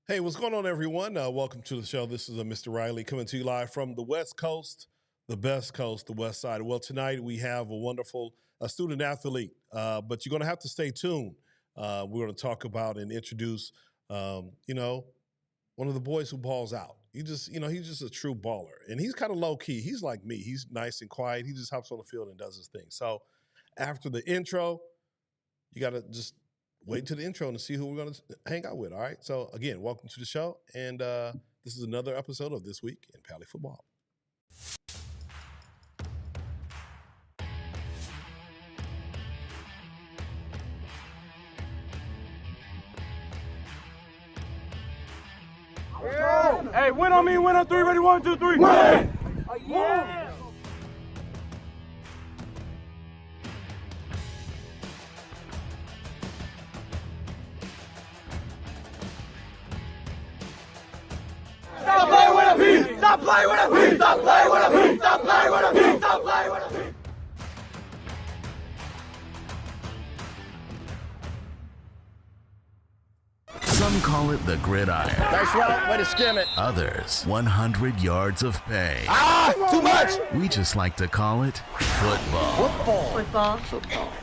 Hey, what's going on, everyone? Welcome to the show. This is Mr. Riley coming to you live from the West Coast, the best coast, the West Side. Well, tonight we have a wonderful student athlete, but you're going to have to stay tuned. We're going to talk about and introduce, one of the boys who balls out. He's just a true baller, and he's kind of low key. He's like me. He's nice and quiet. He just hops on the field and does his thing. So, after the intro, you got to just wait to the intro and see who we're going to hang out with. All right. So again, welcome to the show, and this is another episode of This Week in Pali Football. Hey, win on me, win on three, ready, 1, 2, 3. Win! Oh, yeah! Stop playing with a P! Stop playing with a P! Stop playing with a P! Stop playing with a P! Stop playing with a P! Some call it the gridiron. Nice route, way to skim it. Others, 100 yards of pay. Too much. We just like to call it football. Football.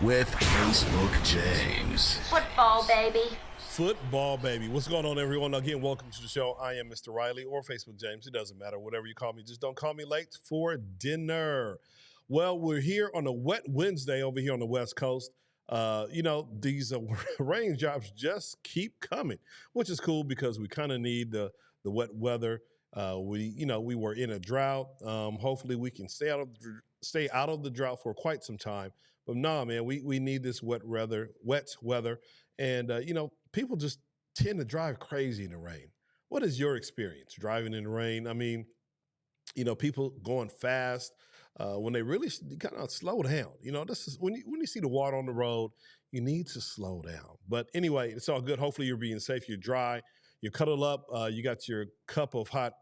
With Facebook James. Football, baby. Football, baby. What's going on, everyone? Again, welcome to the show. I am Mr. Riley or Facebook James. It doesn't matter. Whatever you call me, just don't call me late for dinner. Well, we're here on a wet Wednesday over here on the West Coast. These rain jobs just keep coming, which is cool because we kind of need the wet weather. We were in a drought. Hopefully we can stay out of the drought for quite some time. But nah, man, we need this wet weather. And, people just tend to drive crazy in the rain. What is your experience driving in the rain? I mean, people going fast when they really kind of slow down. This is when you see the water on the road, you need to slow down. But anyway, it's all good. Hopefully you're being safe. You're dry. You're cuddled up. You got your cup of hot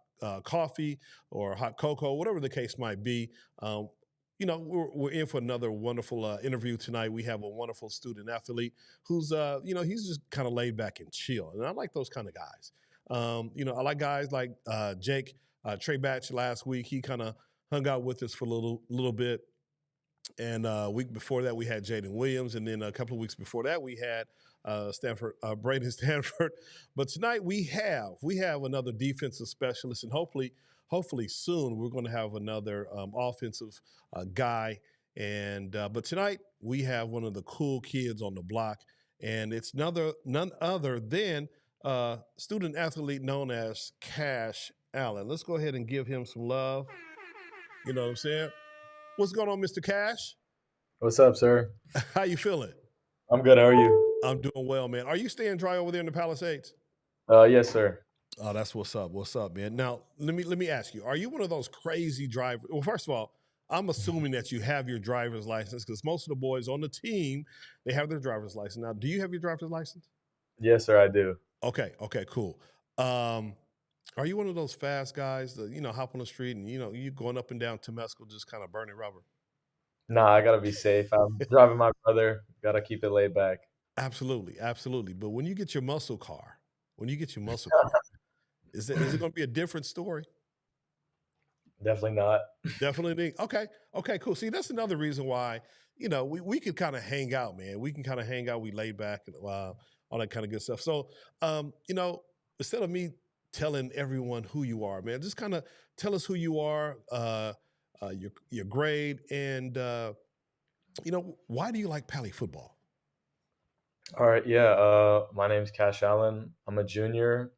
coffee or hot cocoa, whatever the case might be. We're in for another wonderful interview tonight. We have a wonderful student athlete who's, he's just kind of laid back and chill. And I like those kind of guys. I like guys like Jake Trey Batch last week. He kind of hung out with us for a little bit. And a week before that, we had Jaden Williams. And then a couple of weeks before that, we had Braden Stanford. But tonight we have another defensive specialist, and hopefully soon we're going to have another offensive guy. And but tonight we have one of the cool kids on the block, and it's none other than student athlete known as Cash Allen. Let's go ahead and give him some love. You know what I'm saying? What's going on, Mr. Cash? What's up, sir? How you feeling? I'm good. How are you? I'm doing well, man. Are you staying dry over there in the Palisades? Yes, sir. Oh, that's what's up. What's up, man? Now, let me ask you, are you one of those crazy drivers? Well, first of all, I'm assuming that you have your driver's license because most of the boys on the team, they have their driver's license. Now, do you have your driver's license? Yes, sir, I do. Okay, cool. Are you one of those fast guys that, hop on the street and, you going up and down Temescal just kind of burning rubber? Nah, I got to be safe. I'm driving my brother. Got to keep it laid back. Absolutely. But when you get your muscle car, is it going to be a different story? Definitely not. Definitely. Okay, cool. See, that's another reason why, we could kind of hang out, man. We can kind of hang out. We lay back and all that kind of good stuff. So, instead of me telling everyone who you are, man, just kind of tell us who you are, your grade, and, why do you like Pali football? All right, yeah. My name's Cash Allen. I'm a junior.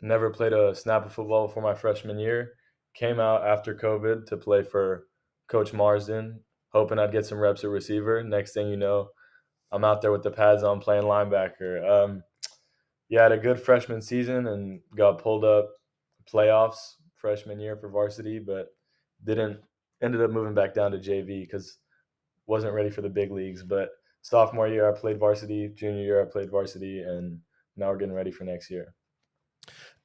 Never played a snap of football before my freshman year. Came out after COVID to play for Coach Marsden, hoping I'd get some reps at receiver. Next thing you know, I'm out there with the pads on playing linebacker. I had a good freshman season and got pulled up playoffs freshman year for varsity, but ended up moving back down to JV because wasn't ready for the big leagues. But sophomore year, I played varsity. Junior year, I played varsity, and now we're getting ready for next year.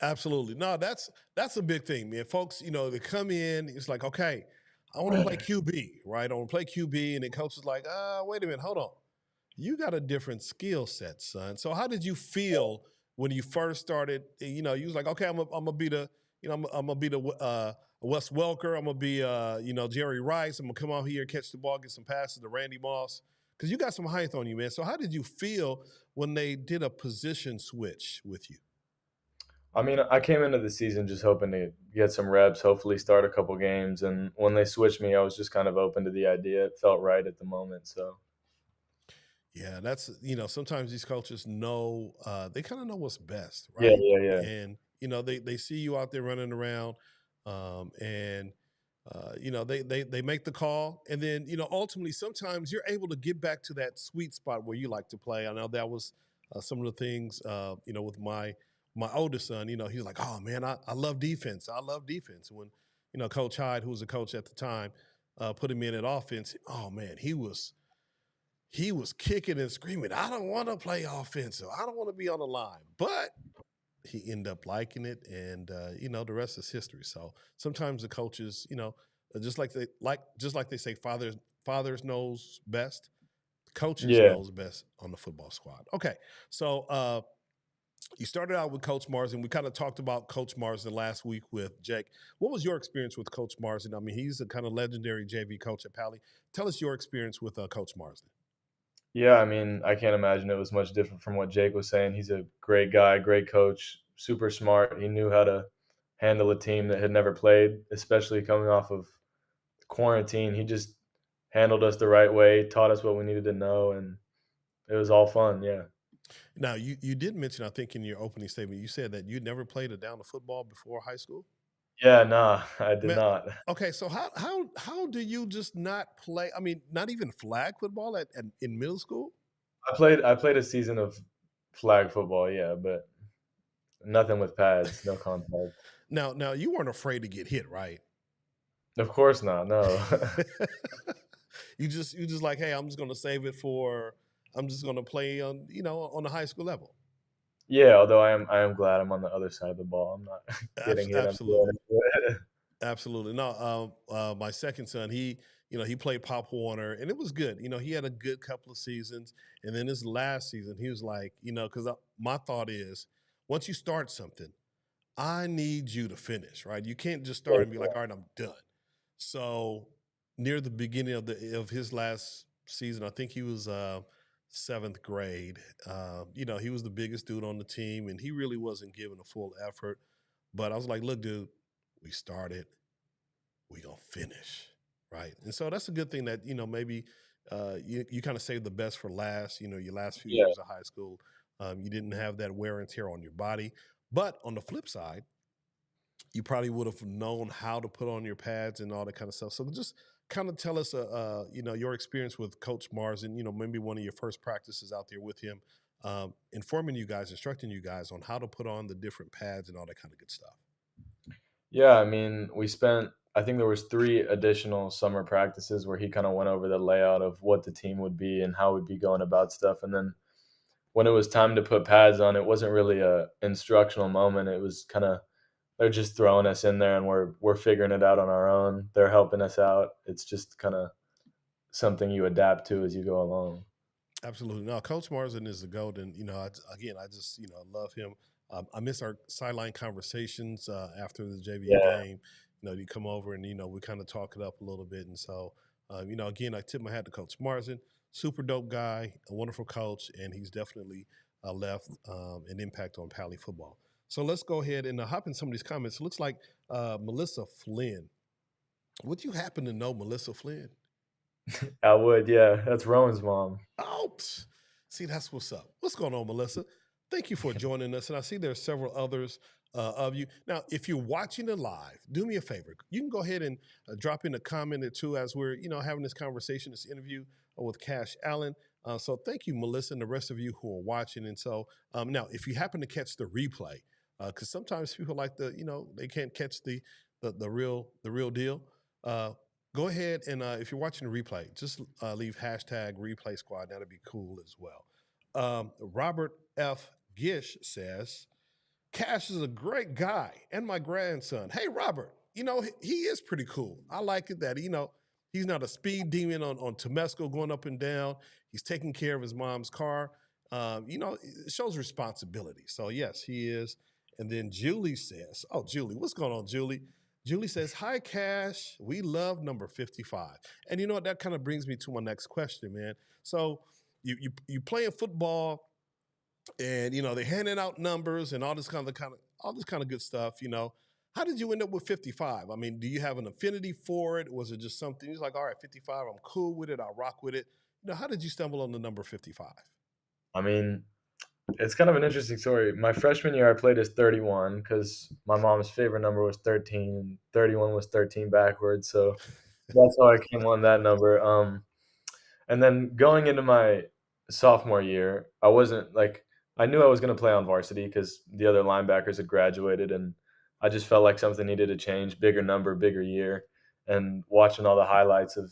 Absolutely. No, that's a big thing, man. Folks, they come in, it's like, okay, I want to play QB, right? I want to play QB, and the coach is like, wait a minute, hold on. You got a different skill set, son. So how did you feel when you first started, you was like, okay, I'm gonna be the, I'm gonna be the Wes Welker. I'm gonna be, Jerry Rice. I'm gonna come out here, catch the ball, get some passes to Randy Moss, because you got some height on you, man. So how did you feel when they did a position switch with you? I mean, I came into the season just hoping to get some reps, hopefully start a couple games. And when they switched me, I was just kind of open to the idea. It felt right at the moment. So, Yeah, that's sometimes these coaches know they kind of know what's best, yeah, right? yeah, yeah. And they see you out there running around, and they make the call, and then ultimately sometimes you're able to get back to that sweet spot where you like to play. I know that was some of the things with my oldest son. He was like, oh man, I love defense. I love defense. When Coach Hyde, who was a coach at the time, put him in at offense. Oh man, he was kicking and screaming, I don't want to play offensive. I don't want to be on the line. But he ended up liking it, and the rest is history. So sometimes the coaches, just like they say, fathers knows best. Coaches Yeah. knows best on the football squad. Okay, so you started out with Coach Marsden. We kind of talked about Coach Marsden last week with Jake. What was your experience with Coach Marsden? I mean, he's a kind of legendary JV coach at Pali. Tell us your experience with Coach Marsden. Yeah, I mean, I can't imagine it was much different from what Jake was saying. He's a great guy, great coach, super smart. He knew how to handle a team that had never played, especially coming off of quarantine. He just handled us the right way, taught us what we needed to know, and it was all fun. Yeah. Now, you did mention, I think, in your opening statement, you said that you'd never played a down of football before high school. Yeah, nah, I did Man, not. okay, so how do you just not play? I mean, not even flag football in middle school? I played a season of flag football, yeah, but nothing with pads, no contact. Now you weren't afraid to get hit, right? Of course not, no. You just like, hey, I'm just gonna save it for. I'm just gonna play on the high school level. Yeah, although I am glad I'm on the other side of the ball. I'm not getting hit. I'm Absolutely. feeling it. Absolutely. No, my second son, he played Pop Warner, and it was good. He had a good couple of seasons, and then his last season, he was like, because my thought is, once you start something, I need you to finish, right? You can't just start and be like, all right, I'm done. So near the beginning of his last season, I think he was seventh grade. He was the biggest dude on the team, and he really wasn't giving a full effort. But I was like, look, dude, we started, we gonna finish, right? And so that's a good thing that maybe you kind of save the best for last. Your last few Yeah, years of high school, you didn't have that wear and tear on your body. But on the flip side, you probably would have known how to put on your pads and all that kind of stuff. So just kind of tell us, your experience with Coach Marsden. Maybe one of your first practices out there with him, informing you guys, instructing you guys on how to put on the different pads and all that kind of good stuff. yeah, I mean, I think there was 3 additional summer practices where he kinda went over the layout of what the team would be and how we'd be going about stuff, and then when it was time to put pads on, it wasn't really a instructional moment. It was kinda they're just throwing us in there, and we're figuring it out on our own. They're helping us out. It's just kinda something you adapt to as you go along. Absolutely. No, Coach Marsden is the GOAT. And, I just, love him. I miss our sideline conversations after the JV Yeah. game. You come over and, we kind of talk it up a little bit. And so, again, I tip my hat to Coach Marsden. Super dope guy, a wonderful coach, and he's definitely left an impact on Pali football. So let's go ahead and hop in some of these comments. It looks like Melissa Flynn. Would you happen to know Melissa Flynn? I would, yeah. That's Rowan's mom. Oh, see, that's what's up. What's going on, Melissa? Thank you for joining us. And I see there are several others of you. Now, if you're watching it live, do me a favor. You can go ahead and drop in a comment or two as we're, having this conversation, this interview with Cash Allen. So thank you, Melissa, and the rest of you who are watching. And so now, if you happen to catch the replay, because sometimes people like they can't catch the real deal. Go ahead and if you're watching the replay, just leave hashtag replay squad. That'd be cool as well. Robert F. Gish says, Cash is a great guy and my grandson. Hey, Robert, he is pretty cool. I like it that, he's not a speed demon on Temesco going up and down. He's taking care of his mom's car. it shows responsibility. So yes, he is. And then Julie says, "Oh, Julie, what's going on, Julie?" Julie says, "Hi, Cash. We love number 55." And you know what? That kind of brings me to my next question, man. So you playing football, and they're handing out numbers and all this kind of good stuff. How did you end up with 55? I mean, do you have an affinity for it? Was it just something you're like, all right, 55, I'm cool with it, I'll rock with it? How did you stumble on the number 55? I mean, it's kind of an interesting story. My freshman year, I played as 31 because my mom's favorite number was 13, and 31 was 13 backwards. So that's how I came on that number. And then going into my sophomore year, I knew I was going to play on varsity because the other linebackers had graduated, and I just felt like something needed to change. Bigger number, bigger year. And watching all the highlights of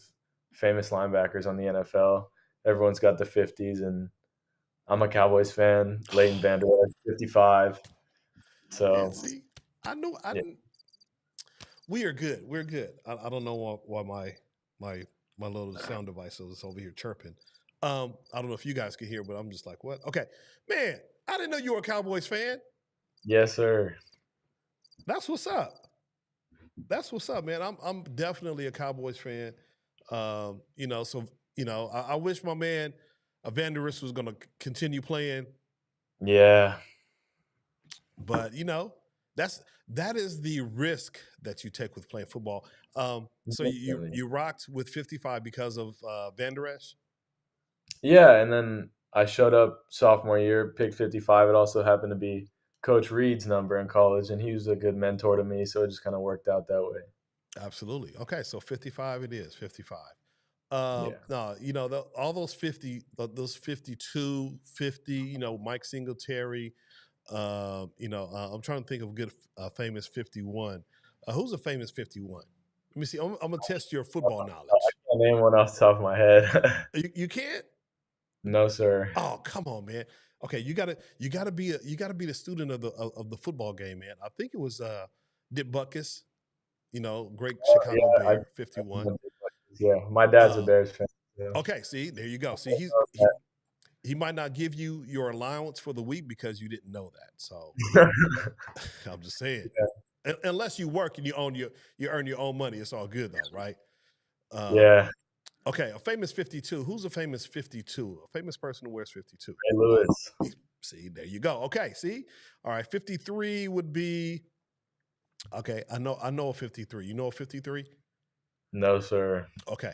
famous linebackers on the NFL, everyone's got the 50s, and I'm a Cowboys fan. Leighton Vander Esch, 55. Man, So see, I know I yeah, we are good. We're good. I don't know why my little sound device is over here chirping. I don't know if you guys can hear, but I'm just like, what? Okay, man, I didn't know you were a Cowboys fan. yes, sir. That's what's up. That's what's up, man. I'm definitely a Cowboys fan. So I wish my man Evanderist was going to continue playing, Yeah, but that is the risk that you take with playing football. So you definitely. you rocked with 55 because of Van Der Esch? Yeah, and then I showed up sophomore year, picked 55. It also happened to be Coach Reed's number in college, and he was a good mentor to me, so it just kind of worked out that way. Absolutely. Okay, so 55 it is. 55. Yeah. No, all those 50, those 52, 50. Mike Singletary. I'm trying to think of a good, famous 51. Who's a famous 51? Let me see. I'm gonna test your football I knowledge. can't name one off the top of my head. You can't. No, sir. Oh, come on, man. Okay, you gotta be the student of the football game, man. I think it was Dick Butkus. Great Chicago Yeah, Bear, 51. yeah. My dad's a Uh, Bears fan. Yeah. okay, see, there you go. See, he might not give you your allowance for the week because you didn't know that. So I'm just saying. Unless you work and you earn your own money, it's all good though, right? Um, Yeah. okay, a famous 52. Who's a famous 52? A famous person who wears 52. Ray Lewis. See, there you go. Okay, see, all right. 53 would be okay. I know a 53. You know a 53? No, sir. Okay,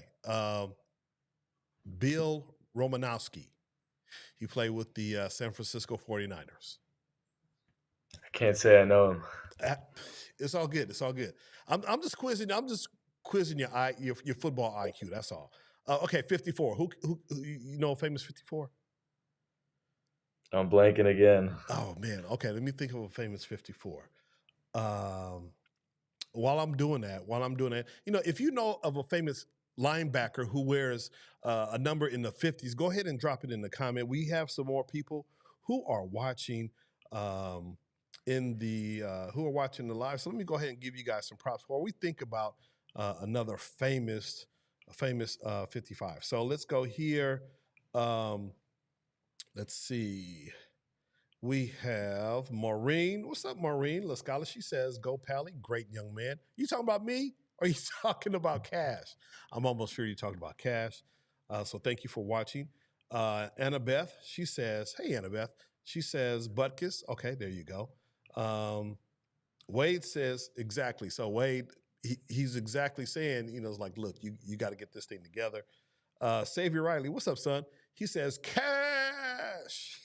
Bill Romanowski. He played with the San Francisco 49ers. I can't say I know him. Uh, It's all good. It's all good. I'm just quizzing. I'm just quizzing your football IQ. That's all. Okay, 54. Who you know? Famous 54. I'm blanking again. Oh man. Okay, let me think of a famous 54. Um, while I'm doing that, if you know of a famous linebacker who wears a number in the 50s, go ahead and drop it in the comment. We have some more people who are watching um, who are watching the live. So let me go ahead and give you guys some props while we think about another famous 55. So let's go here. Um, let's see. We have Maureen. What's up, Maureen? Lascala, she says, "Go Pally, great young man." You talking about me? Or are you talking about Cash? I'm almost sure you're talking about Cash. So thank you for watching. Annabeth, she says, "Hey, Annabeth." She says, "Butkus." Okay, there you go. Um, Wade says, exactly. So Wade, he's exactly saying, it's like, look, you got to get this thing together. Savior Riley, what's up, son? He says, Cash.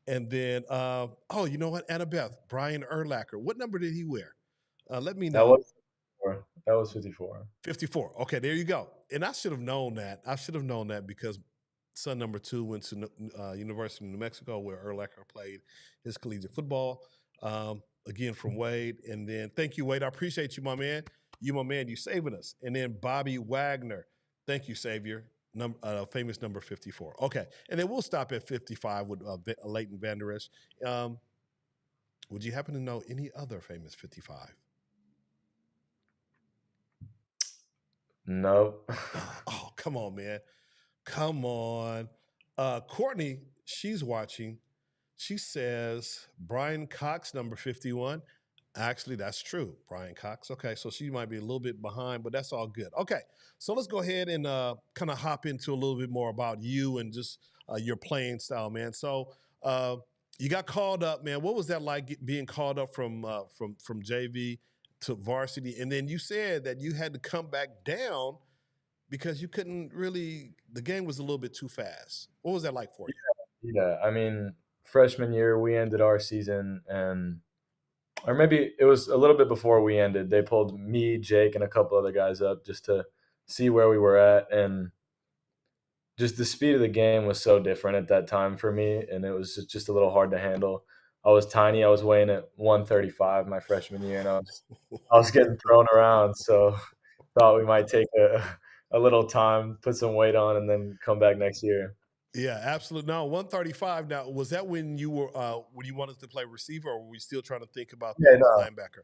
And then, oh, you know what? Annabeth, Brian Erlacher. What number did he wear? Let me That know. was 54. That was 54. 54. Okay, there you go. And I should have known that. I should have known that because son number 2 went to University of New Mexico where Erlacher played his collegiate football. Again, from Wade. And then thank you, Wade. I appreciate you, my man. You, my man, you saving us. And then Bobby Wagner. Thank you, Savior. Famous number 54. Okay. And then we'll stop at 55 with Leighton Vander Esch. Would you happen to know any other famous 55? Nope. Oh, come on, man. Come on. Courtney, she's watching. She says Brian Cox, number 51. Actually, that's true. Brian Cox. Okay, so she might be a little bit behind, but that's all good. Okay, so let's go ahead and kind of hop into a little bit more about you and just your playing style, man. So you got called up, man. What was that like being called up from JV to varsity? And then you said that you had to come back down because you couldn't really. The game was a little bit too fast. What was that like for you? Yeah, I mean, freshman year we ended our season, and or maybe it was a little bit before we ended. They pulled me, Jake, and a couple other guys up just to see where we were at, and just the speed of the game was so different at that time for me, and it was just a little hard to handle. I was tiny. I was weighing at 135 my freshman year, and I was getting thrown around. So thought we might take a little time, put some weight on, and then come back next year. Yeah, absolutely. No, 135. Now, was that when you were when you wanted to play receiver, or were we still trying to think about Yeah, the no, linebacker?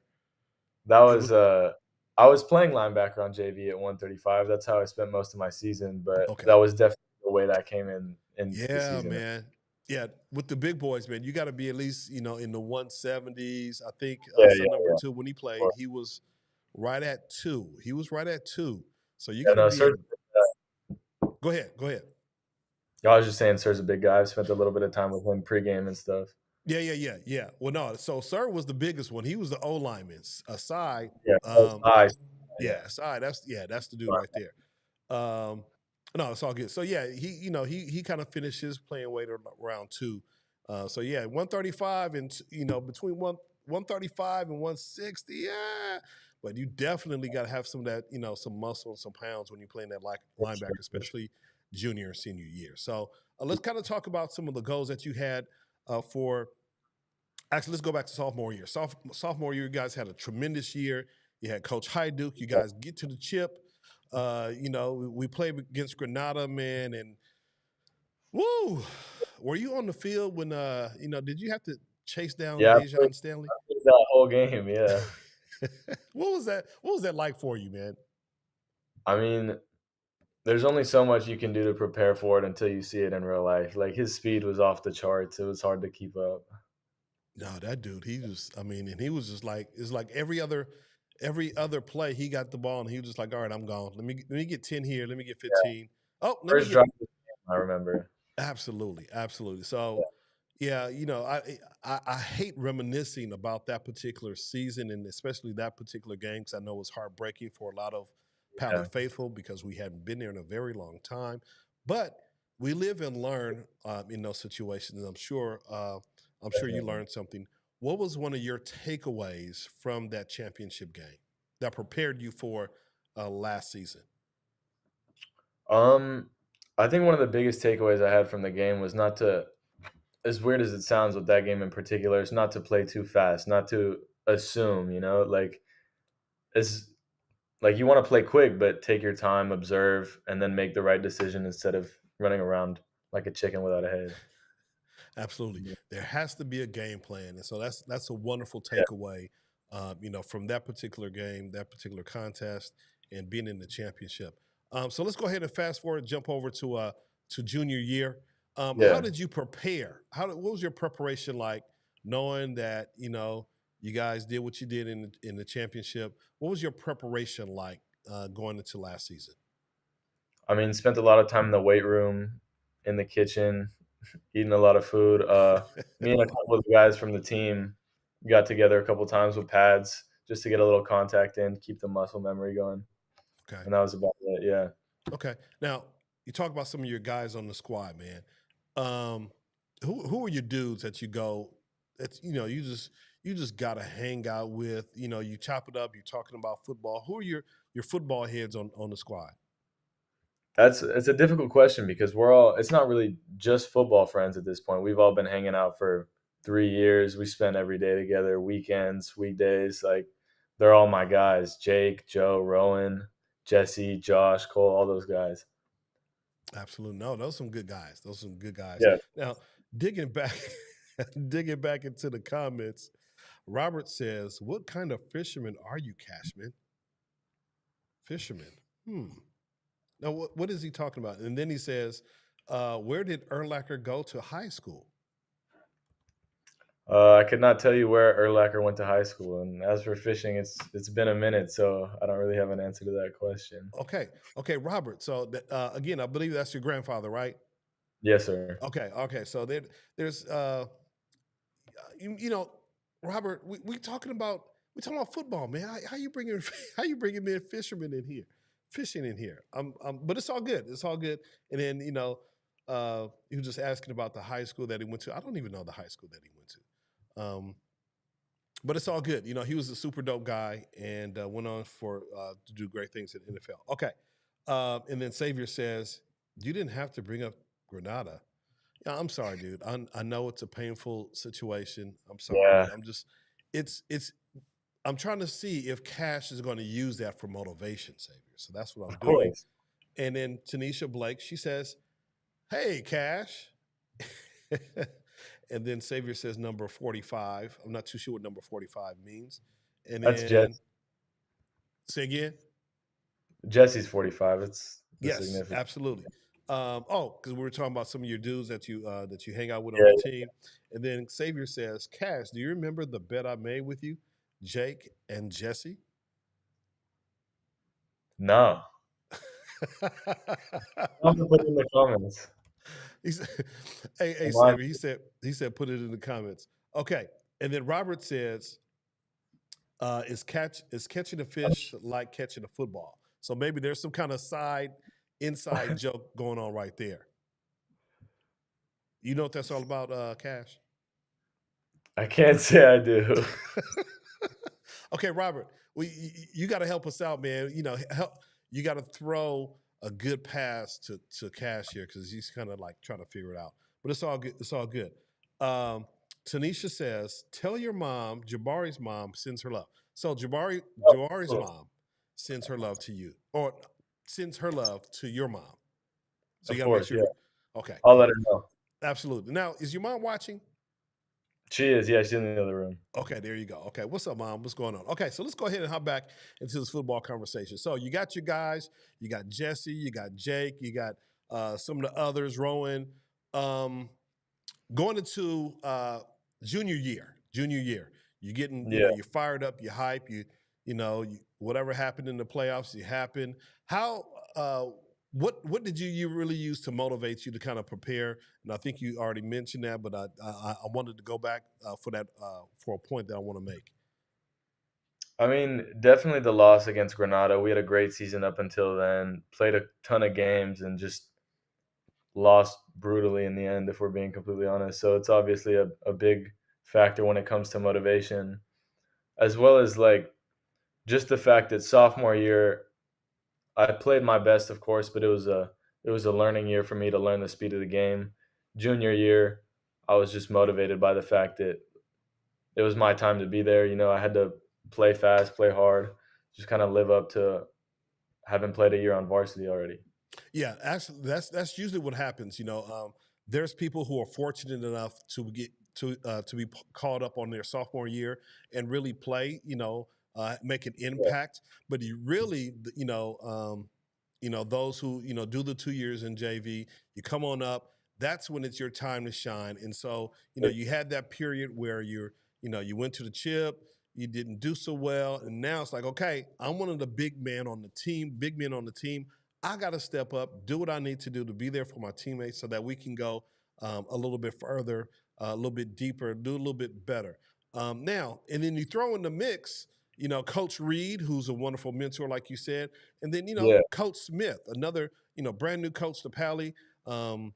that It was was I was playing linebacker on JV at 135. That's how I spent most of my season, but okay. that was definitely the way that came in the Yeah, season. man. Yeah, with the big boys, man, you got to be at least in the 170s. I think Yeah, son yeah, number yeah. two when he played, Sure. he was right at 2. He was right at 2. So you Yeah, got to no, be Sir's in. Go ahead. Go ahead. I was just saying Sir's a big guy. I've spent a little bit of time with him pregame and stuff. Yeah. Well, no. So Sir was the biggest one. He was the O lineman. Aside, Yeah, those eyes. yeah, aside. That's the dude right there. No, it's all good. So yeah, he kind of finishes playing weight around 2. So yeah, 135 and between 135 and 160. Yeah, but you definitely got to have some of that some muscle and some pounds when you're playing that linebacker, especially junior and senior year. So let's kind of talk about some of the goals that you had for. Actually, let's go back to sophomore year. Sophomore year, you guys had a tremendous year. You had Coach Hyduke. You guys get to the chip. We played against Granada, man, and woo! Were you on the field when did you have to chase down Yeah, Dejan Stanley? I played that whole game. Yeah, What was that? What was that like for you, man? I mean, there's only so much you can do to prepare for it until you see it in real life. Like his speed was off the charts. It was hard to keep up. No, that dude, and he was just like, it's like every other play, he got the ball and he was just like, all right, I'm gone. Let me get 10 here. Let me get Yeah, 15. Oh, let me first get drive of the game, I remember. absolutely. So yeah, I hate reminiscing about that particular season and especially that particular game because I know it was heartbreaking for a lot of Pally Yeah, faithful because we hadn't been there in a very long time. But we live and learn in those situations. And I'm sure you definitely. learned something. What was one of your takeaways from that championship game that prepared you for last season? Um, I think one of the biggest takeaways I had from the game was not to, as weird as it sounds with that game in particular, is not to play too fast, not to assume, like it's like you want to play quick, but take your time, observe, and then make the right decision instead of running around like a chicken without a head. Absolutely. Yeah. There has to be a game plan. And so that's a wonderful Yeah. takeaway, from that particular game, that particular contest, and being in the championship. So let's go ahead and fast forward, jump over to junior year. How Yeah. did you prepare? What was your preparation like, knowing that you guys did what you did in the championship? What was your preparation like going into last season? I mean, spent a lot of time in the weight room, in the kitchen, eating a lot of food. Me and a couple of the guys from the team got together a couple times with pads just to get a little contact in, keep the muscle memory going, Okay. and that was about it. Yeah. Okay. Now you talk about some of your guys on the squad, man. Um, who are your dudes that you go? That's you just gotta hang out with. You chop it up. You're talking about football. Who are your football heads on the squad? That's it's a difficult question because it's not really just football friends at this point. We've all been hanging out for 3 years. We spend every day together, weekends, weekdays. Like they're all my guys. Jake, Joe, Rowan, Jesse, Josh, Cole, all those guys. Absolutely. No, those are some good guys. Those are some good guys. Yeah. Now, digging back, digging back into the comments, Robert says, "What kind of fisherman are you, Cashman? Fisherman? Hmm. Now, what is he talking about?" And then he says, Where did Erlacher go to high school? I could not tell you where Erlacher went to high school, and as for fishing, it's been a minute, so I don't really have an answer to that question. Okay, okay, Robert. So again, I believe that's your grandfather, right? Yes, sir. Okay, okay. So there's you know, Robert, we talking about football, man. How you bringing how you bringing in fishermen in here, fishing in here? But it's all good. It's all good. And then he was just asking about the high school that he went to. I don't even know the high school that he went to. But it's all good. You know, he was a super dope guy and went on to do great things in the NFL. Okay, and then Savior says you didn't have to bring up Granada. Yeah, I'm sorry, dude. I know it's a painful situation. I'm sorry, Yeah, but it's I'm trying to see if Cash is going to use that for motivation, Savior. So that's what I'm of doing. course. And then Tanisha Blake, she says, "Hey, Cash." And then Savior says number 45. I'm not too sure what number 45 means. And That's then say again. Jesse's 45. It's the Yes, significant. absolutely. Because we were talking about some of your dudes that you hang out with on Yeah, the team, and then Xavier says, "Cash, do you remember the bet I made with you, Jake and Jesse?" no. I'll have to put it in the comments. He said, "Hey, Come on. Xavier," he said, "Put it in the comments." Okay, and then Robert says, "Is catching a fish like catching a football?" So maybe there's some kind of inside joke going on right there. You know what that's all about, Cash? I can't say I do. Okay, Robert, you got to help us out, man. You know, help. You got to throw a good pass to Cash here because he's kind of like trying to figure it out. But it's all good. It's all good. Tanisha says, "Tell your mom, Jabari's mom sends her love." So Jabari's mom sends her love to you, or sends her love to your mom. So you Of got to make course, sure. yeah. Okay, I'll let her know. absolutely. Now, is your mom watching? She is. Yeah, she's in the other room. Okay, there you go. Okay, what's up, Mom? What's going on? Okay, so let's go ahead and hop back into this football conversation. So you got your guys, you got Jesse, you got Jake, you got some of the others, Rowan, um, going into junior year. Junior year, you're getting, Yeah. you're fired up, you're hype, whatever happened in the playoffs, it happened. How uh, what did you really use to motivate you to kind of prepare? And I think you already mentioned that, but I wanted to go back for that for a point that I want to make. I mean, definitely the loss against Granada. We had a great season up until then, played a ton of games, and just lost brutally in the end, if we're being completely honest. So it's obviously a big factor when it comes to motivation, as well as like just the fact that sophomore year, I played my best, of course, but it was a learning year for me to learn the speed of the game. Junior year, I was just motivated by the fact that it was my time to be there. You know, I had to play fast, play hard, just kind of live up to having played a year on varsity already. Yeah, actually, that's usually what happens. There's people who are fortunate enough to be called up on their sophomore year and really play. Make an Yeah, impact. But you really, those who do the 2 years in JV, you come on up. That's when it's your time to shine. And so you had that period where you went to the chip. You didn't do so well, and now it's like, okay, I'm one of the big men on the team. I got to step up, do what I need to do to be there for my teammates so that we can go a little bit further, a little bit deeper, do a little bit better. Now, and then you throw in the mix, Coach Reed, who's a wonderful mentor, like you said, and then, yeah. Coach Smith, another, brand new coach to Pali. Um,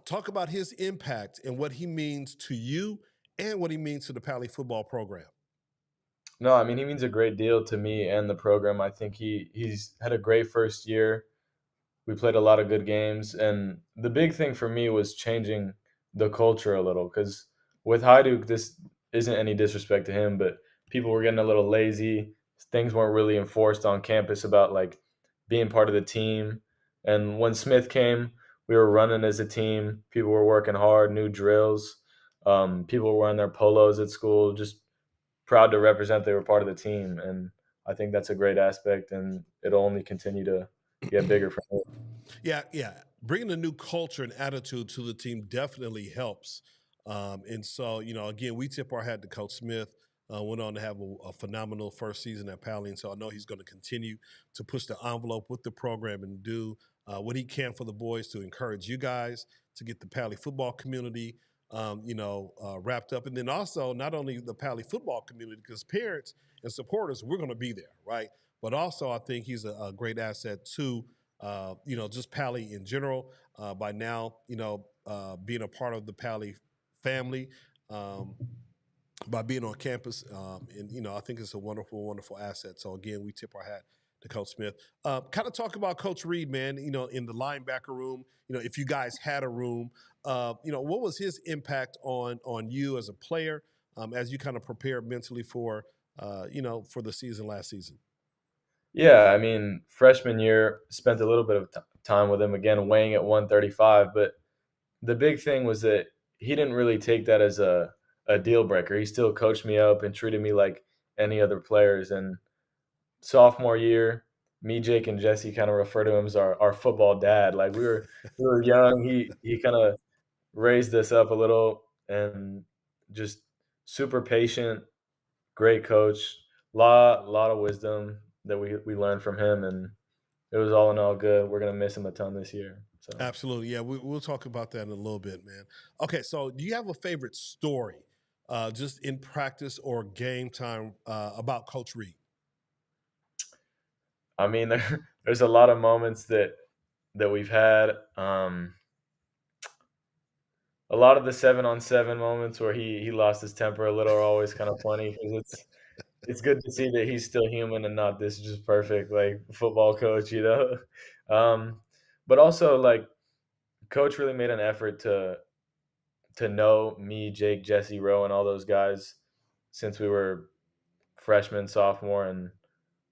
Talk about his impact and what he means to you and what he means to the Pali football program. No, I mean he means a great deal to me and the program. I think he's had a great first year. We played a lot of good games, and the big thing for me was changing the culture a little. Because with Hajduk, this isn't any disrespect to him, but people were getting a little lazy. Things weren't really enforced on campus about like being part of the team. And when Smith came, we were running as a team. People were working hard, new drills. People were wearing their polos at school, just proud to represent they were part of the team. And I think that's a great aspect, and it'll only continue to get bigger from here. Yeah, yeah. bringing a new culture and attitude to the team definitely helps. And so, again, we tip our hat to Coach Smith. Went on to have a phenomenal first season at Pali, and so I know he's going to continue to push the envelope with the program and do what he can for the boys to encourage you guys to get the Pali football community, wrapped up, and then also not only the Pali football community, because parents and supporters, we're going to be there, right? But also, I think he's a great asset to just Pali in general. By now, being a part of the Pali family. By being on campus. And I think it's a wonderful, wonderful asset. So again, we tip our hat to Coach Smith. Kind of talk about Coach Reed, man. In the linebacker room. If you guys had a room, what was his impact on you as a player as you kind of prepared mentally for for the season last season? Yeah, I mean, freshman year, spent a little bit of time with him again, weighing at 135. But the big thing was that he didn't really take that as a deal breaker. He still coached me up and treated me like any other players. And sophomore year, me, Jake, and Jesse kind of refer to him as our football dad. Like we were young. He kind of raised us up a little and just super patient, great coach, lot of wisdom that we learned from him, and it was all in all good. We're gonna miss him a ton this year. So Absolutely. Yeah, we'll talk about that in a little bit, man. Okay, so do you have a favorite story, just in practice or game time, about Coach Reed? I mean, there's a lot of moments that we've had. A lot of the 7-on-7 moments where he lost his temper a little are always kind of funny because it's good to see that he's still human and not this just perfect like football coach, you know. Um, but also like coach really made an effort to know me, Jake, Jesse, Rowe, and all those guys since we were freshman, sophomore, and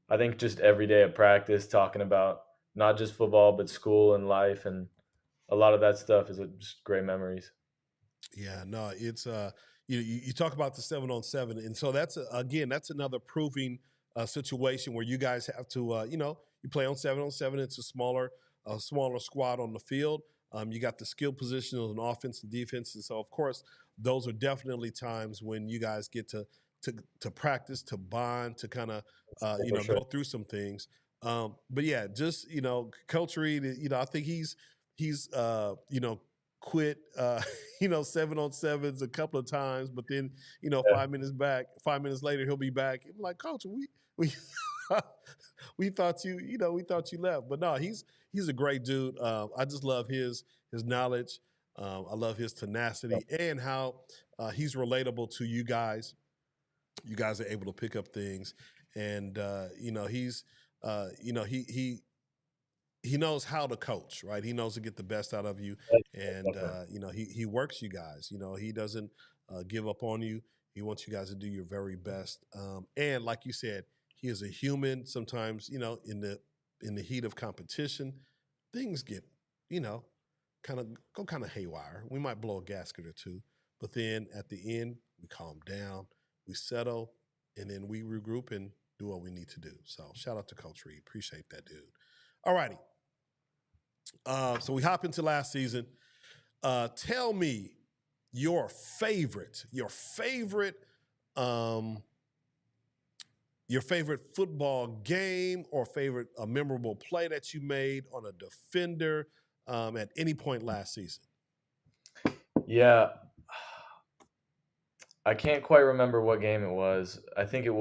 I think just every day at practice talking about not just football but school and life, and a lot of that stuff is just great memories. Yeah, no, it's you talk about the 7-on-7, and so again that's another proving situation where you guys have to you play on 7-on-7. It's a smaller squad on the field. You got the skill positions on offense and defense, and so of course those are definitely times when you guys get to practice, to bond, to kind of For sure. go through some things. But yeah, just Coach Reed, I think he's quit 7-on-7s a couple of times, but then 5 minutes later he'll be back. I'm like, Coach, we we thought we thought you left, but no, he's a great dude. I just love his knowledge. I love his tenacity and how he's relatable to you guys. You guys are able to pick up things, and he's he knows how to coach, right? He knows to get the best out of you, and Definitely. he works you guys. He doesn't give up on you. He wants you guys to do your very best. And like you said, he is a human. Sometimes, in the heat of competition, things get, you know, kind of haywire. We might blow a gasket or two, but then at the end, we calm down, we settle, and then we regroup and do what we need to do. So shout out to Coach Reed. Appreciate that, dude. All righty. So we hop into last season. Tell me um, your favorite football game or favorite memorable play that you made on a defender at any point last season. Yeah, I can't quite remember what game it was. I think it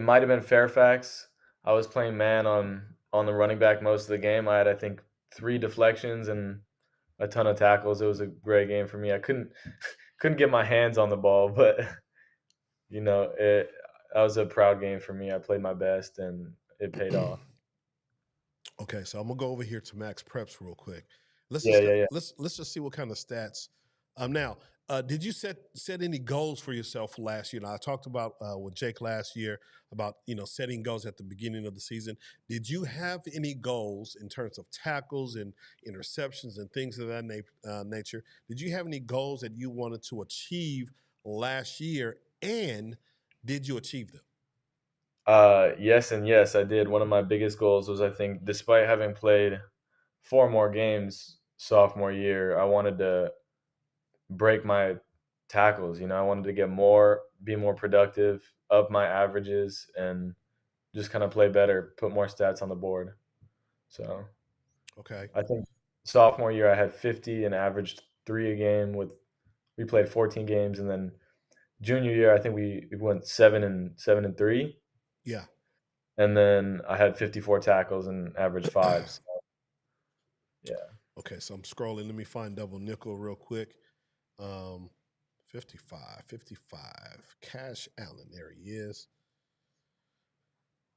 might have been Fairfax. I was playing man on the running back most of the game. I had I think 3 deflections and a ton of tackles. It was a great game for me. I couldn't get my hands on the ball, but that was a proud game for me. I played my best and it paid off. Okay, so I'm gonna go over here to Max Preps real quick. Let's Yeah, just yeah, yeah. let's just see what kind of stats. Now, did you set any goals for yourself last year? Now, I talked about with Jake last year about setting goals at the beginning of the season. Did you have any goals in terms of tackles and interceptions and things of that nature? Did you have any goals that you wanted to achieve last year, and did you achieve them? Yes and yes, I did. One of my biggest goals was, I think, despite having played 4 more games sophomore year, I wanted to break my tackles. I wanted to be more productive, up my averages, and just kind of play better, put more stats on the board. So Okay. I think sophomore year I had 50 and averaged 3 a game. We played 14 games, and then junior year I think we went 7 and 3, Yeah. and then I had 54 tackles and averaged 5. So, yeah. Okay, so I'm scrolling. Let me find double nickel real quick. Um, 55. Cash Allen. There he is.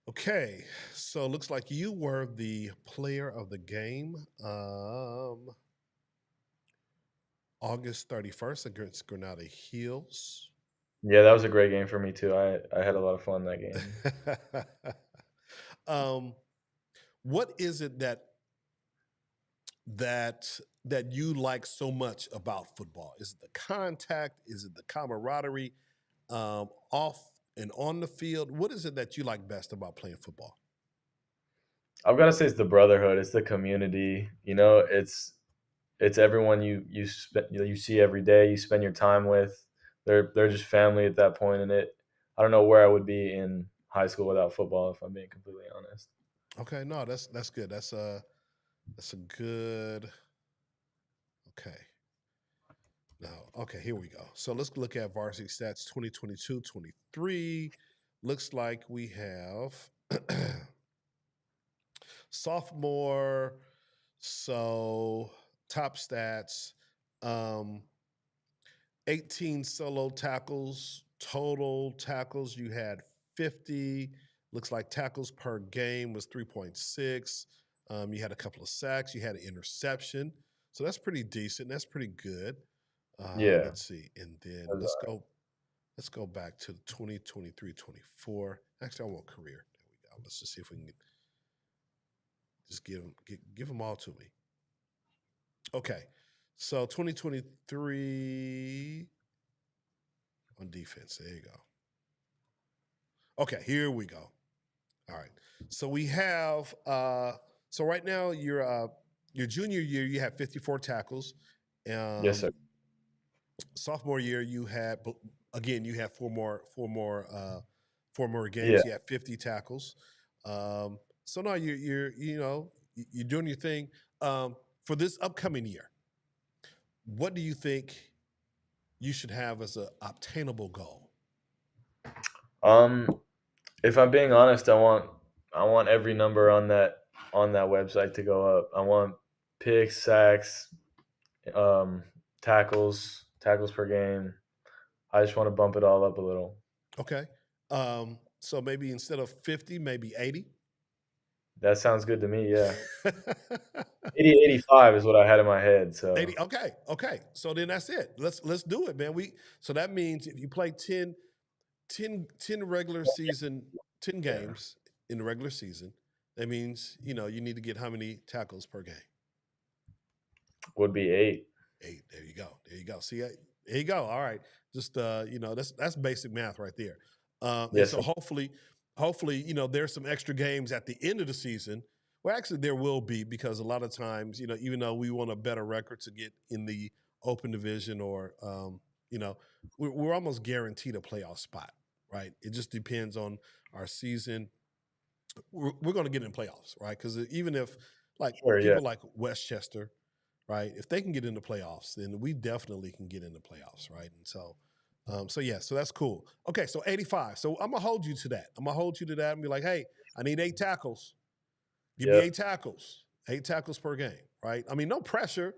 Okay, so it looks like you were the player of the game. August 31st against Granada Hills. Yeah, that was a great game for me too. I had a lot of fun that game. um, what is it that you like so much about football? Is it the contact? Is it the camaraderie off and on the field? What is it that you like best about playing football? I've got to say it's the brotherhood, it's the community. It's everyone you see every day, you spend your time with. They're just family at that point, and I don't know where I would be in high school without football, if I'm being completely honest. Okay, no, that's good. That's a good. Okay. Now, okay, here we go. So let's look at varsity stats 2022-23. Looks like we have sophomore, so top stats, um, 18 solo tackles, total tackles. You had 50. Looks like tackles per game was 3.6. You had a couple of sacks. You had an interception. So that's pretty decent. That's pretty good. Yeah. Let's see. And then That's all let's go back to 2023-24. Actually, I want career. There we go. Let's just see if we can just give them all to me. Okay. So 2023 on defense. There you go. Okay, here we go. All right. So we have so right now your junior year you had 54 tackles. Yes, sir. Sophomore year you had again you had four more Yeah. games. You had 50 tackles. So now you're doing your thing. For this upcoming year, what do you think you should have as an obtainable goal? Um, if I'm being honest, I want every number on that website to go up. I want picks, sacks, um, tackles per game. I just want to bump it all up a little. Okay. So maybe instead of 50, maybe 80. That sounds good to me. Yeah. 80, 85 is what I had in my head. So 80. Okay. So then that's it. Let's do it, man. So that means if you play 10 regular season, 10 yeah, games in the regular season, that means, you need to get how many tackles per game? would be 8. 8. There you go. There you go. See, there you go. All right. Just that's basic math right there. And Yes, so sir. hopefully, there's some extra games at the end of the season. Well, actually, there will be because a lot of times, even though we want a better record to get in the open division or, we're almost guaranteed a playoff spot, right? It just depends on our season. We're going to get in playoffs, right? Because even if like Sure. Yeah. people like Westchester, right? If they can get into playoffs, then we definitely can get into playoffs, right? And so that's cool. Okay, so 85. So I'm gonna hold you to that. I'm gonna hold you to that and be like, hey, I need 8 tackles. Give me Yep. 8 tackles per game, right? I mean, no pressure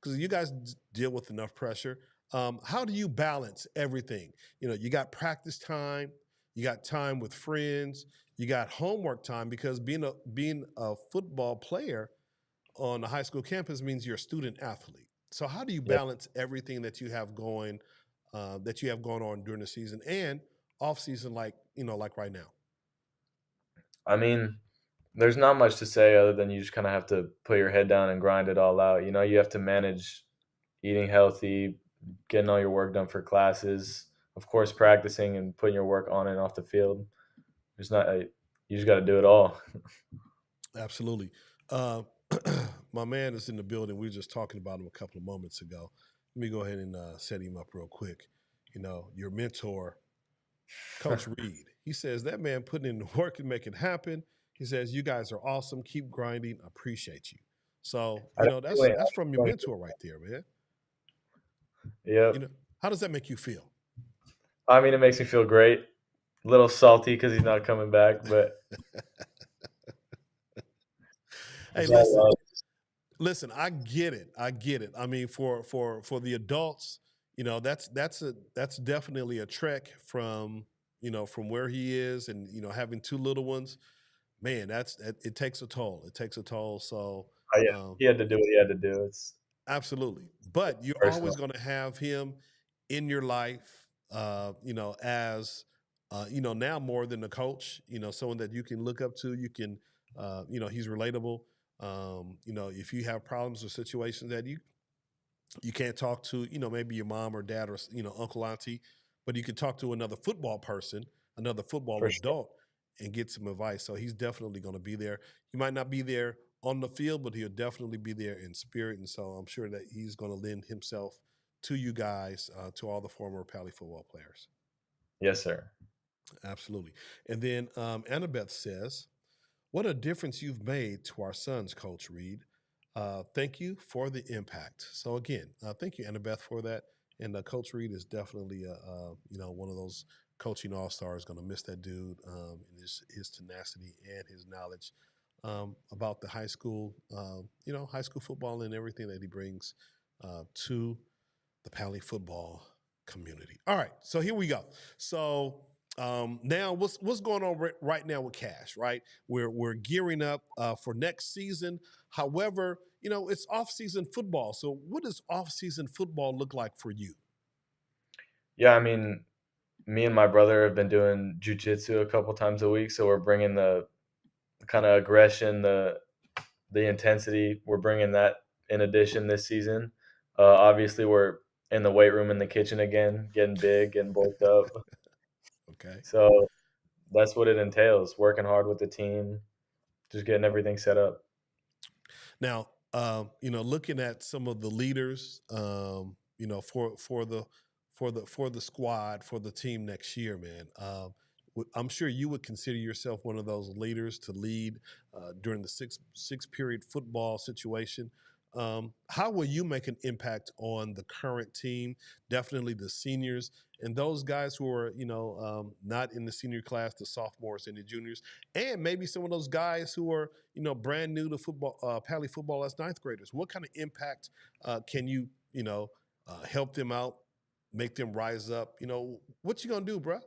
because you guys deal with enough pressure. How do you balance everything? You got practice time, you got time with friends, you got homework time because being a football player on the high school campus means you're a student athlete. So how do you Yep. balance everything that you have going on during the season and off season, like right now? I mean, there's not much to say other than you just kind of have to put your head down and grind it all out. You have to manage eating healthy, getting all your work done for classes, of course, practicing and putting your work on and off the field. It's not you just got to do it all. Absolutely. Uh, my man is in the building. We were just talking about him a couple of moments ago. Let me go ahead and set him up real quick. You know, your mentor, Coach Reed. He says that man putting in the work and make it happen. He says you guys are awesome. Keep grinding. Appreciate you. So I you know definitely- that's from your mentor right there, man. You Yep. know, how does that make you feel? I mean, it makes me feel great. A little salty because he's not coming back, but Hey, it's all love. listen. I get it. I get it. I mean, for the adults, you know, that's definitely a trek from from where he is, and having two little ones. Man, it takes a toll. It takes a toll. So. Yeah, Um, he had to do what he had to do. It's Absolutely. But you're personal. always going to have him in your life, as, now more than a coach, someone that you can look up to. You can, he's relatable. If you have problems or situations that you can't talk to, maybe your mom or dad or, uncle, auntie, but you can talk to another football person, another football For sure. adult, and get some advice. So he's definitely going to be there. He might not be there on the field, but he'll definitely be there in spirit. And so I'm sure that he's going to lend himself to you guys, to all the former Pally football players. Yes, sir. Absolutely. And then Annabeth says, what a difference you've made to our sons, Coach Reed. Thank you for the impact. So again, thank you, Annabeth, for that. And Coach Reed is definitely, one of those coaching all stars. Going to miss that dude, and his tenacity and his knowledge about the high school football and everything that he brings to the Pally football community. All right, so here we go. So now, what's going on right now with Cash? Right, we're gearing up for next season. However, it's off season football. So, what does off season football look like for you? Yeah, I mean, me and my brother have been doing jujitsu a couple times a week, so we're bringing the kind of aggression, the intensity. We're bringing that in addition this season. Obviously, we're in the weight room in the kitchen again, getting big, getting bulked up. Okay. So that's what it entails: working hard with the team, just getting everything set up. Now, looking at some of the leaders, for the squad for the team next year, man. I'm sure you would consider yourself one of those leaders to lead during the six period football situation. How will you make an impact on the current team? Definitely the seniors and those guys who are, not in the senior class, the sophomores and the juniors, and maybe some of those guys who are, brand new to football, Pally football as ninth graders. What kind of impact can you, help them out, make them rise up? What you gonna do, bruh?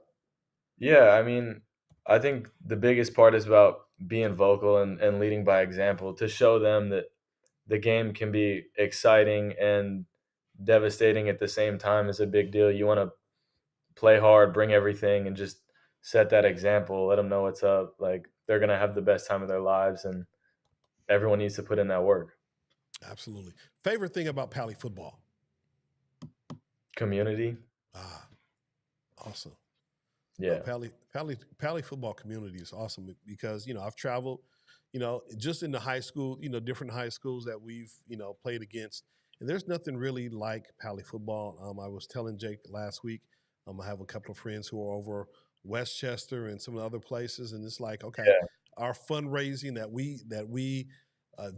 Yeah, I mean, I think the biggest part is about being vocal and leading by example to show them that the game can be exciting and devastating at the same time is a big deal. You want to play hard, bring everything, and just set that example. Let them know what's up. Like they're gonna have the best time of their lives, and everyone needs to put in that work. Absolutely. Favorite thing about Pally football? Community, Ah, awesome. No, yeah, Pally football community is awesome because I've traveled, just in the high school, different high schools that we've played against, and there's nothing really like Pally football. I was telling Jake last week, I have a couple of friends who are over Westchester and some of the other places, and it's like, okay, yeah, our fundraising that we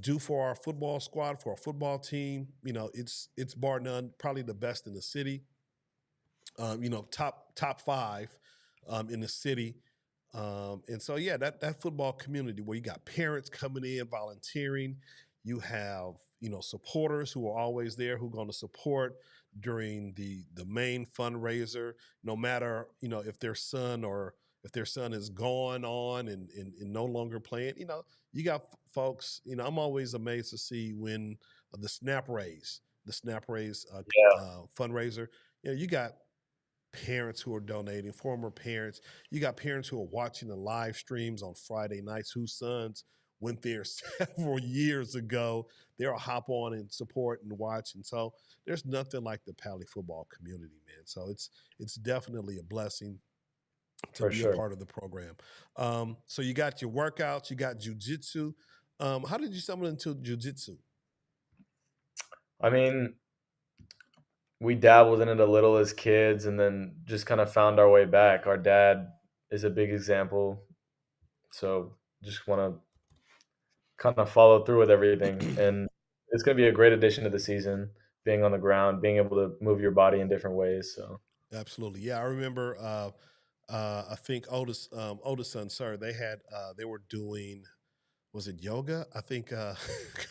do for our football squad, for our football team, it's bar none, probably the best in the city. Top five in the city. And so, yeah, that football community where you got parents coming in, volunteering, you have supporters who are always there who are going to support during the main fundraiser, no matter if their son is gone on and no longer playing. You got folks. I'm always amazed to see when the snap raise yeah, fundraiser. You got parents who are donating, former parents. You got parents who are watching the live streams on Friday nights whose sons went there several years ago. They'll hop on and support and watch. And so there's nothing like the Pally football community, man. So it's definitely a blessing. to For be a sure. part of the program. So you got your workouts, you got jujitsu. How did you stumble into jujitsu? I mean, we dabbled in it a little as kids and then just kind of found our way back. Our dad is a big example. So just want to kind of follow through with everything. And it's going to be a great addition to the season, being on the ground, being able to move your body in different ways. So, Absolutely, yeah. I remember. I think oldest son, sir. They were doing, was it yoga? I think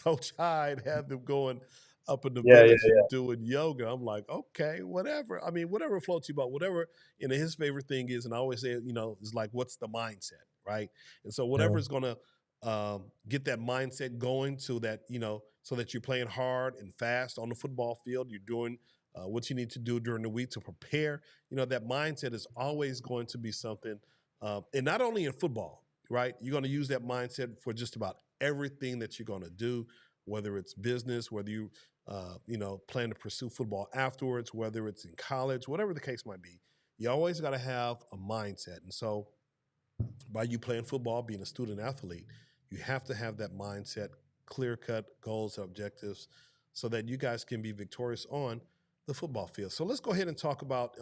Coach Hyde had them going up in the yeah, village yeah, and doing yoga. I'm like, okay, whatever. I mean, whatever floats you boat, whatever, his favorite thing is, and I always say, is like, what's the mindset, right? And so yeah. whatever is gonna get that mindset going so that, so that you're playing hard and fast on the football field, you're doing what you need to do during the week to prepare. That mindset is always going to be something, and not only in football, right? You're going to use that mindset for just about everything that you're going to do, whether it's business, whether plan to pursue football afterwards, whether it's in college, whatever the case might be. You always got to have a mindset. And so by you playing football, being a student athlete, you have to have that mindset, clear cut goals, objectives, so that you guys can be victorious on the football field. So let's go ahead and talk about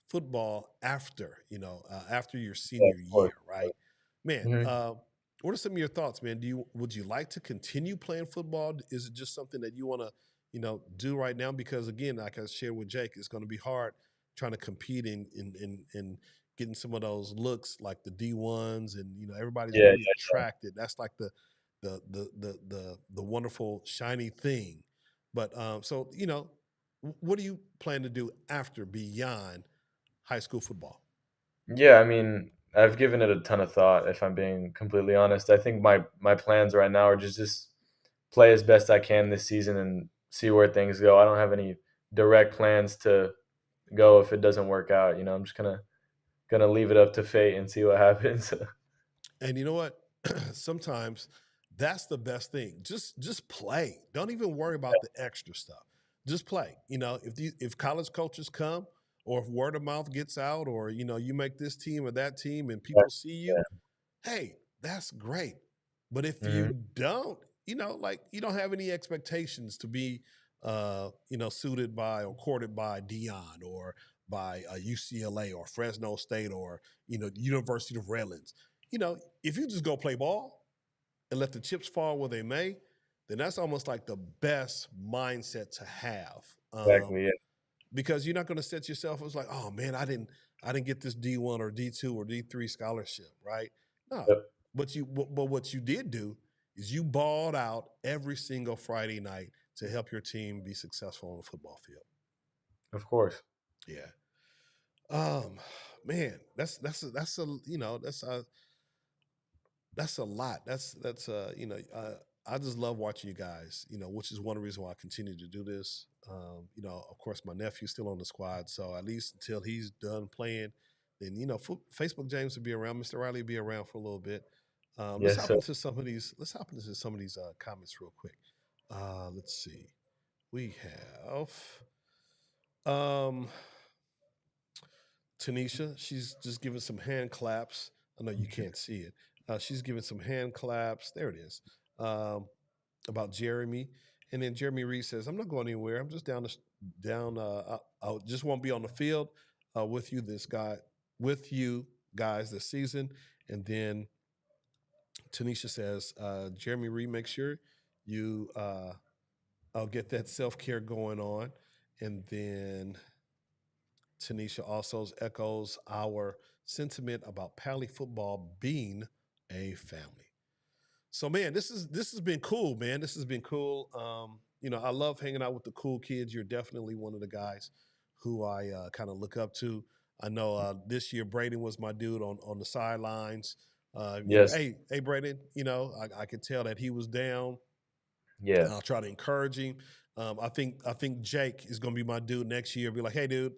football after your Yeah, senior of course. year, right? Man, Mhm. what are some of your thoughts, man? Would you like to continue playing football? Is it just something that you want to, do right now? Because again, like I shared with Jake, it's going to be hard trying to compete in getting some of those looks like the D1s, and everybody's Yeah, really attracted. That's like the wonderful shiny thing. But so what do you plan to do after beyond high school football? yeah. I mean, I've given it a ton of thought. If I'm being completely honest, I think my plans right now are just play as best I can this season and see where things go. I don't have any direct plans to go if it doesn't work out. I'm just gonna leave it up to fate and see what happens. And you know what? Sometimes that's the best thing. Just play. Don't even worry about the extra stuff. Just play. If college coaches come, or if word of mouth gets out, or you make this team or that team and people see you, Yeah. hey, that's great. But if Mhm. you don't, like you don't have any expectations to be, suited by or courted by Dion or by UCLA or Fresno State or University of Redlands. If you just go play ball and let the chips fall where they may, then that's almost like the best mindset to have. Exactly. Yeah. Because you're not going to set yourself as like, oh man, I didn't get this D1 or D2 or D3 scholarship, right? No, Yep. but what you did do is you balled out every single Friday night to help your team be successful on the football field. Of course. Yeah. Um, man, that's a lot. I just love watching you guys, which is one reason why I continue to do this. Of course, my nephew's still on the squad, so at least until he's done playing, then Facebook James will be around. Mr. Riley will be around for a little bit. Let's Yes, hop sir. into some of these. Let's hop into some of these comments real quick. Let's see. We have um, Tanisha. She's just giving some hand claps. I know you can't see it. She's giving some hand claps. There it is. Um, about Jeremy. And then Jeremy Reed says, "I'm not going anywhere. I'm just down. I just won't be on the field with you guys this season." And then Tanisha says, "Jeremy Reed, make sure you I'll get that self care going on." And then Tanisha also echoes our sentiment about Pali football being a family. So man, this has been cool, man. This has been cool. I love hanging out with the cool kids. You're definitely one of the guys who I kind of look up to. I know this year Braden was my dude on the sidelines. Yes. Hey, Braden. I could tell that he was down. Yeah. I'll try to encourage him. I think Jake is going to be my dude next year. Be like, hey, dude,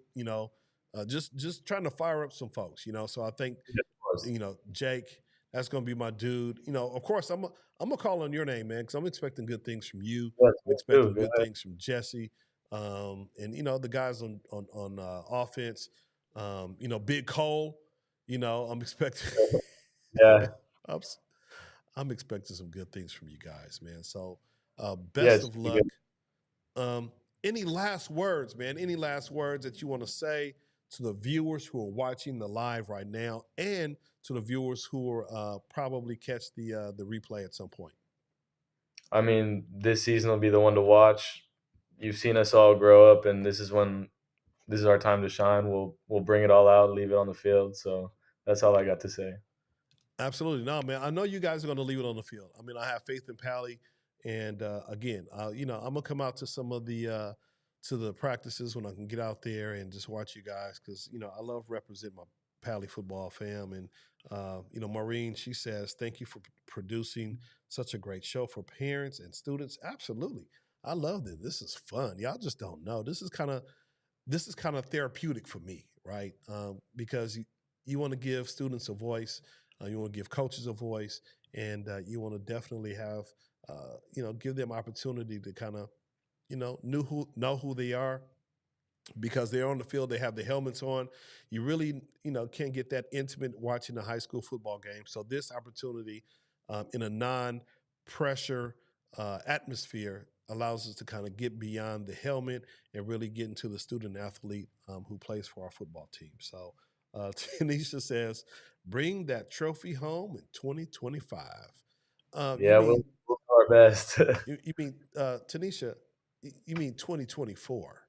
just trying to fire up some folks. So I think Yeah, of course. Jake, that's going to be my dude. Of course, I'm gonna call on your name, man, because I'm expecting good things from you. Yes, I'm me too. expecting Go good ahead. things from Jesse, and the guys on offense. Big Cole. I'm expecting. Yeah. I'm, s- I'm expecting some good things from you guys, man. So, Yeah, best it's of be good. luck. Any last words, man? Any last words that you want to say to the viewers who are watching the live right now, and to the viewers who are probably catch the replay at some point? I mean, this season will be the one to watch. You've seen us all grow up, and this is our time to shine. We'll bring it all out, leave it on the field. So that's all I got to say. Absolutely, no, man. I know you guys are going to leave it on the field. I mean, I have faith in Pally, and again, I'm gonna come out to some of the practices when I can get out there and just watch you guys because I love representing my Pally football fam. And Maureen, she says, "Thank you for producing such a great show for parents and students." Absolutely, I love this. This is fun. Y'all just don't know. This is kind of therapeutic for me, right? Because you want to give students a voice, you want to give coaches a voice, and you want to definitely have, give them opportunity to kind of, know who they are, because they're on the field, they have the helmets on. You really, can't get that intimate watching a high school football game. So this opportunity, in a non-pressure atmosphere, allows us to kind of get beyond the helmet and really get into the student athlete who plays for our football team. So Tanisha says, "Bring that trophy home in 2025." You Yeah, we'll, mean we'll do our best. you mean Tanisha? You mean 2024?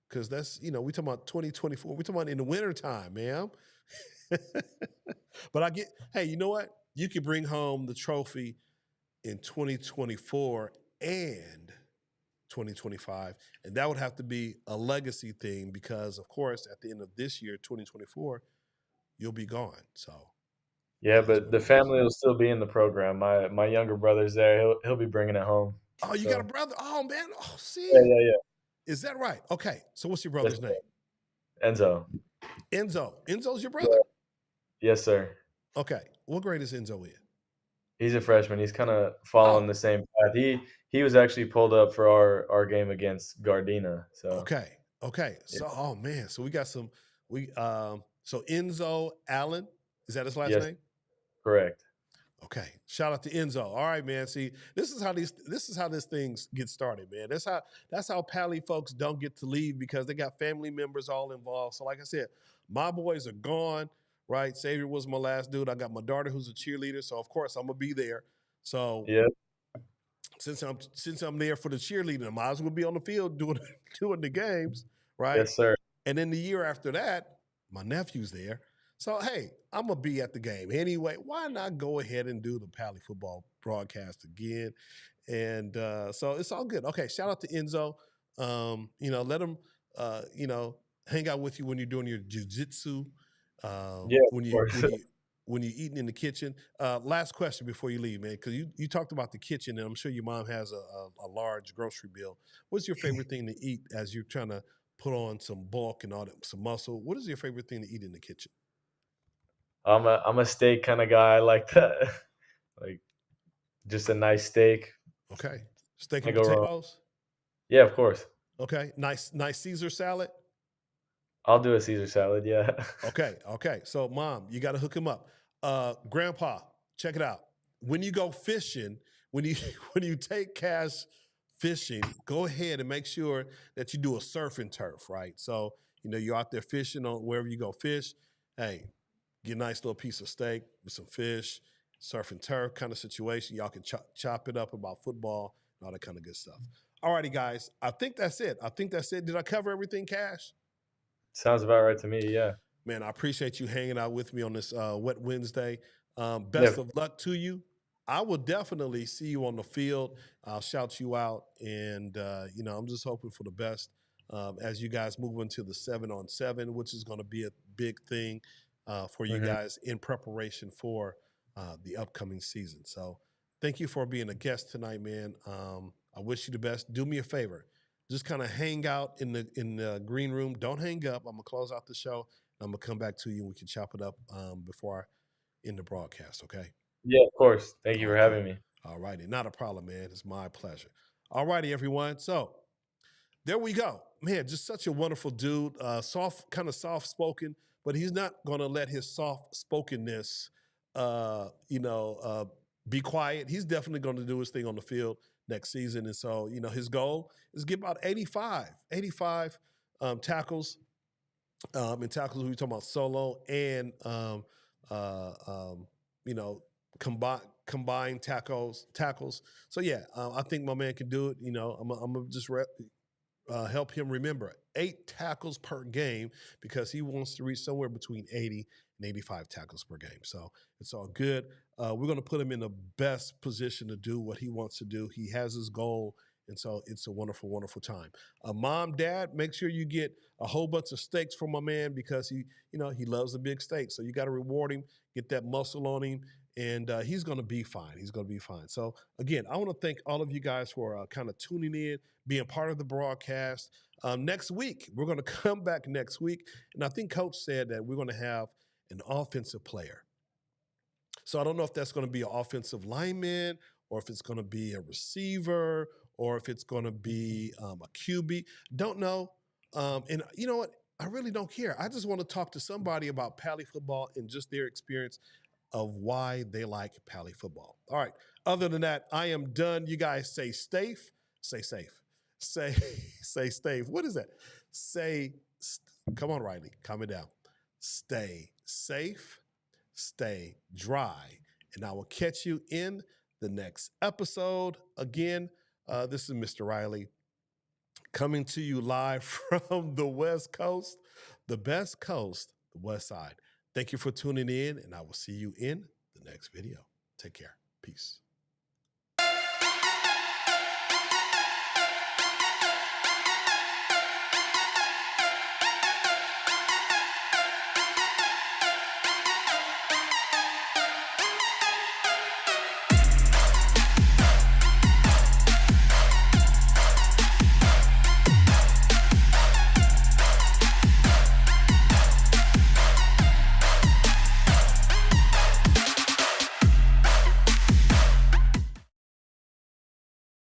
Because that's we talking about 2024. We talking about in the wintertime, ma'am. But I get. Hey, you know what? You could bring home the trophy in 2024 and 2025, and that would have to be a legacy thing because, of course, at the end of this year, 2024, you'll be gone. So Yeah, it is but what the it is. family will still be in the program. My younger brother's there. He'll be bringing it home. Oh, you got a So brother? Oh man. Oh, yeah, see, yeah, yeah. is that right? Okay. So what's your Yes, brother's name? sir. Enzo. Enzo. Enzo's your Yeah. brother. Yes, sir. Okay. What grade is Enzo in? He's a freshman. He's kind of following Oh, the same path. He was actually pulled up for our game against Gardena. So okay. Okay. yeah. So, oh man. So we got some. So Enzo Allen, is that his last Yes, name? correct. Okay. Shout out to Enzo. All right, man. See, this is how this things get started, man. That's how Pally folks don't get to leave because they got family members all involved. So, like I said, my boys are gone. Right. Xavier was my last dude. I got my daughter who's a cheerleader, so of course I'm gonna be there. So Yeah. since I'm there for the cheerleading, I might as well be on the field doing doing the games, right? Yes, sir. And then the year after that, my nephew's there. So hey, I'm gonna be at the game anyway. Why not go ahead and do the Pally football broadcast again? And so it's all good. Okay, shout out to Enzo. Let him hang out with you when you're doing your jujitsu. Yeah, When of you course. when you when you're eating in the kitchen. Last question before you leave, man, because you talked about the kitchen, and I'm sure your mom has a large grocery bill. What's your favorite thing to eat as you're trying to put on some bulk and all that, some muscle? What is your favorite thing to eat in the kitchen? I'm a steak kind of guy. I like that. Like just a nice steak. Okay, steak and Can't go wrong. potatoes. Yeah, of course. Okay, nice Caesar salad. I'll do a Caesar salad. Yeah. Okay. So, mom, you got to hook him up. Grandpa, check it out. When you go fishing, when you when you take Cash fishing, go ahead and make sure that you do a surf and turf, right? So, you're out there fishing on wherever you go fish. Hey, get a nice little piece of steak with some fish, surf and turf kind of situation. Y'all can chop it up about football and all that kind of good stuff. All righty, guys. I think that's it. Did I cover everything, Cash? Sounds about right to me. Yeah. Man, I appreciate you hanging out with me on this wet Wednesday. Yeah. Best of luck to you. I will definitely see you on the field. I'll shout you out, and I'm just hoping for the best as you guys move into the 7-on-7, which is going to be a big thing for you Mhm. guys in preparation for the upcoming season. So, thank you for being a guest tonight, man. I wish you the best. Do me a favor, just kind of hang out in the green room. Don't hang up. I'm gonna close out the show. I'm gonna come back to you and we can chop it up before I end the broadcast. Okay. Yeah, of course. Thank you for Okay. having me. All righty. Not a problem, man. It's my pleasure. All righty, everyone. So there we go. Man, just such a wonderful dude. Kind of soft spoken, but he's not going to let his soft-spokenness, be quiet. He's definitely going to do his thing on the field next season. And so, his goal is to get about 85 tackles. And tackles, we're talking about solo and, combined tackles. So, yeah, I think my man can do it. I'm going to just help him remember 8 tackles per game because he wants to reach somewhere between 80 and 85 tackles per game. So it's all good. We're going to put him in the best position to do what he wants to do. He has his goal. And so it's a wonderful, wonderful time. Mom, Dad, make sure you get a whole bunch of steaks from my man because he loves the big steak. So you got to reward him, get that muscle on him, and he's going to be fine. He's going to be fine. So again, I want to thank all of you guys for kind of tuning in, being part of the broadcast. Next week, we're going to come back next week. And I think Coach said that we're going to have an offensive player. So I don't know if that's going to be an offensive lineman or if it's going to be a receiver or if it's going to be a QB. Don't know. And you know what? I really don't care. I just want to talk to somebody about Pali football and just their experience of why they like Pali football. All right. Other than that, I am done. You guys stay safe. Stay safe. Say safe. What is that? Come on, Riley. Calm it down. Stay safe. Stay dry. And I will catch you in the next episode. Again, this is Mr. Riley coming to you live from the West Coast, the best coast, the West Side. Thank you for tuning in, and I will see you in the next video. Take care. Peace.